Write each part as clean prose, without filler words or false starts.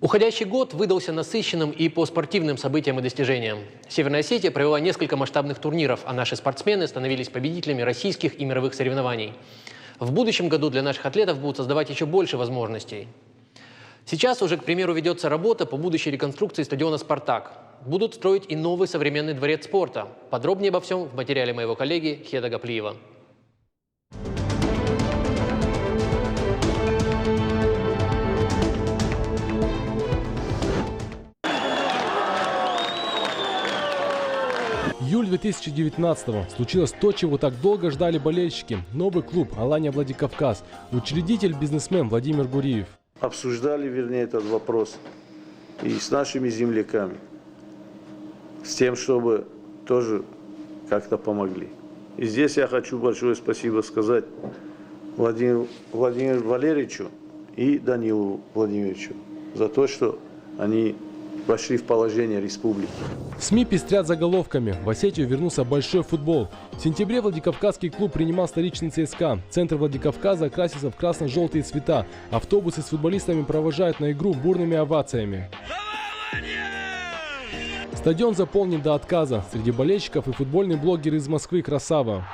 Уходящий год выдался насыщенным и по спортивным событиям и достижениям. Северная Осетия провела несколько масштабных турниров, а наши спортсмены становились победителями российских и мировых соревнований. В будущем году для наших атлетов будут создавать еще больше возможностей. Сейчас уже, к примеру, ведется работа по будущей реконструкции стадиона «Спартак». Будут строить и новый современный дворец спорта. Подробнее обо всем в материале моего коллеги Хеда Гаплиева. Июль 2019-го. Случилось то, чего так долго ждали болельщики. Новый клуб «Алания Владикавказ». Учредитель, бизнесмен Владимир Гуриев. Обсуждали, вернее, этот вопрос и с нашими земляками, с тем, чтобы тоже как-то помогли. И здесь я хочу большое спасибо сказать Владимиру Валерьевичу и Данилу Владимировичу за то, что они вошли в положение республики. СМИ пестрят заголовками. В Осетию вернулся большой футбол. В сентябре Владикавказский клуб принимал столичный ЦСКА. Центр Владикавказа окрасился в красно-желтые цвета. Автобусы с футболистами провожают на игру бурными овациями. Стадион заполнен до отказа. Среди болельщиков и футбольный блогер из Москвы Красава.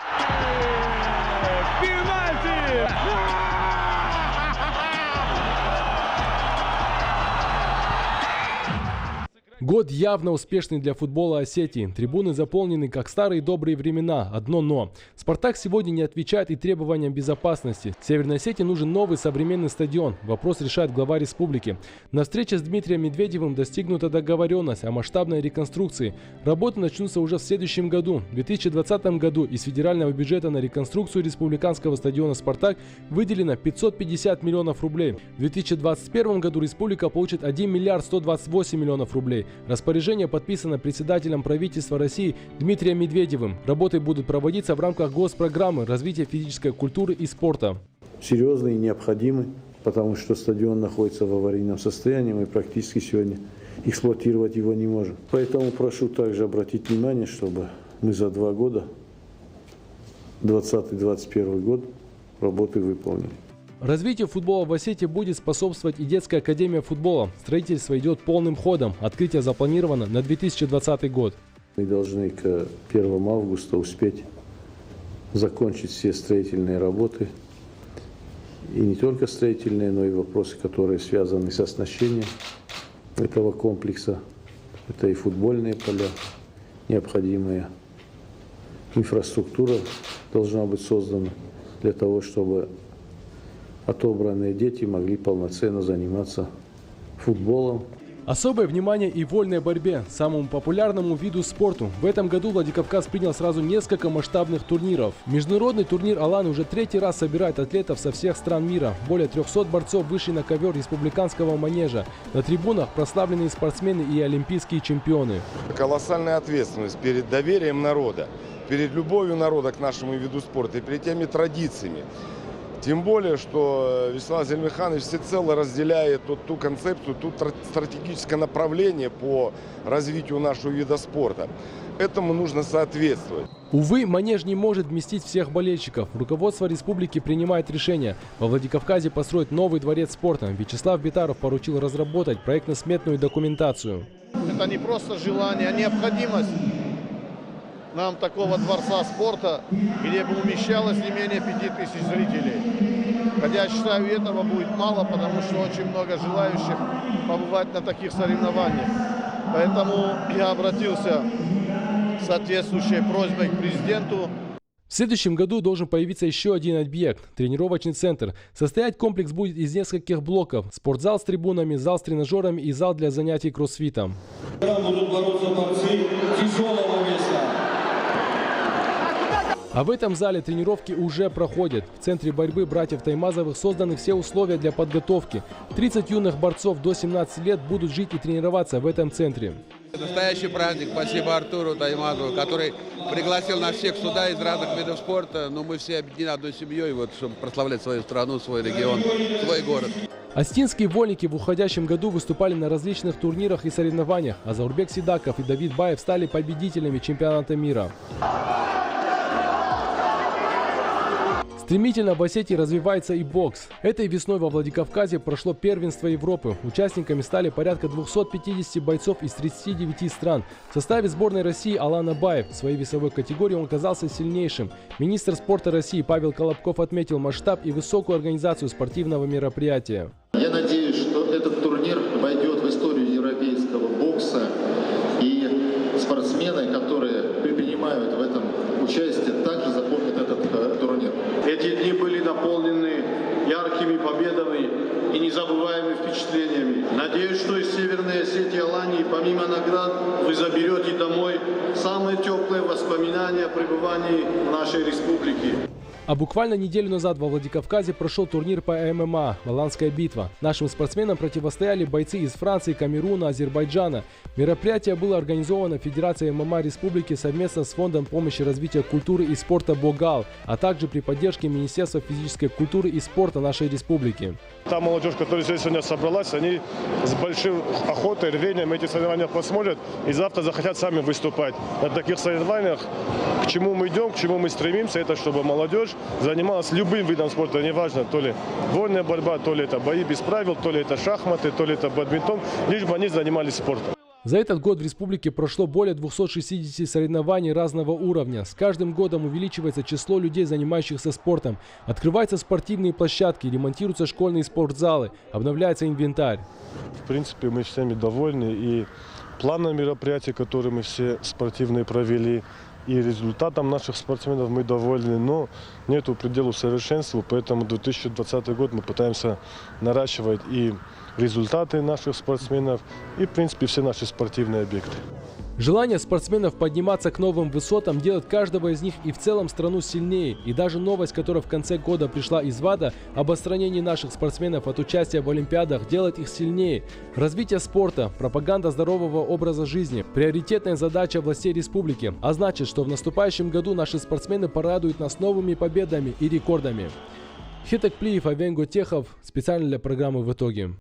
Год явно успешный для футбола Осетии. Трибуны заполнены, как старые добрые времена. Одно но. «Спартак» сегодня не отвечает и требованиям безопасности. Северной Осетии нужен новый современный стадион. Вопрос решает глава республики. На встрече с Дмитрием Медведевым достигнута договоренность о масштабной реконструкции. Работы начнутся уже в следующем году. В 2020 году из федерального бюджета на реконструкцию республиканского стадиона «Спартак» выделено 550 миллионов рублей. В 2021 году республика получит 1 миллиард 128 миллионов рублей. Распоряжение подписано председателем правительства России Дмитрием Медведевым. Работы будут проводиться в рамках госпрограммы развития физической культуры и спорта. Серьезный и необходимый, потому что стадион находится в аварийном состоянии, мы практически сегодня эксплуатировать его не можем. Поэтому прошу также обратить внимание, чтобы мы за 2 года, 2020-2021 год, работы выполнили. Развитию футбола в Осетии будет способствовать и детская академия футбола. Строительство идет полным ходом. Открытие запланировано на 2020 год. Мы должны к 1 августа успеть закончить все строительные работы. И не только строительные, но и вопросы, которые связаны с оснащением этого комплекса. Это и футбольные поля, необходимая инфраструктура должна быть создана для того, чтобы отобранные дети могли полноценно заниматься футболом. Особое внимание и вольной борьбе, самому популярному виду спорту. В этом году Владикавказ принял сразу несколько масштабных турниров. Международный турнир «Алан» уже 3-й раз собирает атлетов со всех стран мира. Более 300 борцов вышли на ковер республиканского манежа. На трибунах прославленные спортсмены и олимпийские чемпионы. Колоссальная ответственность перед доверием народа, перед любовью народа к нашему виду спорта и перед теми традициями. Тем более, что Вячеслав Зельмиханович всецело разделяет ту концепцию, стратегическое направление по развитию нашего вида спорта. Этому нужно соответствовать. Увы, манеж не может вместить всех болельщиков. Руководство республики принимает решение. Во Владикавказе построить новый дворец спорта. Вячеслав Битаров поручил разработать проектно-сметную документацию. Это не просто желание, а необходимость нам такого дворца спорта, где бы умещалось не менее 5000 зрителей. Хотя я считаю, этого будет мало, потому что очень много желающих побывать на таких соревнованиях. Поэтому я обратился с соответствующей просьбой к президенту. В следующем году должен появиться еще один объект – тренировочный центр. Состоять комплекс будет из нескольких блоков – спортзал с трибунами, зал с тренажерами и зал для занятий кроссфитом. Будут бороться борцы тяжелого веса. А в этом зале тренировки уже проходят. В центре борьбы братьев Таймазовых созданы все условия для подготовки. 30 юных борцов до 17 лет будут жить и тренироваться в этом центре. Настоящий праздник. Спасибо Артуру Таймазову, который пригласил нас всех сюда из разных видов спорта. Но мы все объединены одной семьей, вот, чтобы прославлять свою страну, свой регион, свой город. Остинские вольники в уходящем году выступали на различных турнирах и соревнованиях. А Заурбек Сидаков и Давид Баев стали победителями чемпионата мира. Стремительно в Осетии развивается и бокс. Этой весной во Владикавказе прошло первенство Европы. Участниками стали порядка 250 бойцов из 39 стран. В составе сборной России Алан Абаев. В своей весовой категории он оказался сильнейшим. Министр спорта России Павел Колобков отметил масштаб и высокую организацию спортивного мероприятия. Я надеюсь, что этот турнир войдет в историю европейского бокса. И спортсмены, которые принимают в этом участие, также запомнят этот турнир. Эти дни были наполнены яркими победами и незабываемыми впечатлениями. Надеюсь, что из Северной Осетии и Алании, помимо наград, вы заберете домой самые теплые воспоминания о пребывании в нашей республике. А буквально неделю назад во Владикавказе прошел турнир по ММА «Валанская битва». Нашим спортсменам противостояли бойцы из Франции, Камеруна, Азербайджана. Мероприятие было организовано Федерацией ММА Республики совместно с Фондом помощи развития культуры и спорта «Богал», а также при поддержке Министерства физической культуры и спорта нашей республики. Та молодежь, которая здесь сегодня собралась, они с большой охотой, рвением эти соревнования посмотрят и завтра захотят сами выступать на таких соревнованиях. К чему мы идем, к чему мы стремимся, это чтобы молодежь занималась любым видом спорта, неважно, то ли вольная борьба, то ли это бои без правил, то ли это шахматы, то ли это бадминтон, лишь бы они занимались спортом. За этот год в республике прошло более 260 соревнований разного уровня. С каждым годом увеличивается число людей, занимающихся спортом. Открываются спортивные площадки, ремонтируются школьные спортзалы, обновляется инвентарь. В принципе, мы всеми довольны и планом мероприятий, которые мы все спортивные провели, и результатом наших спортсменов мы довольны, но нету предела совершенству, поэтому 2020 год мы пытаемся наращивать и результаты наших спортсменов, и в принципе все наши спортивные объекты. Желание спортсменов подниматься к новым высотам делает каждого из них и в целом страну сильнее. И даже новость, которая в конце года пришла из ВАДА об отстранении наших спортсменов от участия в Олимпиадах, делает их сильнее. Развитие спорта, пропаганда здорового образа жизни – приоритетная задача властей республики. А значит, что в наступающем году наши спортсмены порадуют нас новыми победами и рекордами. Хитек Плиев, Авенго Техов. Специально для программы «В итоге».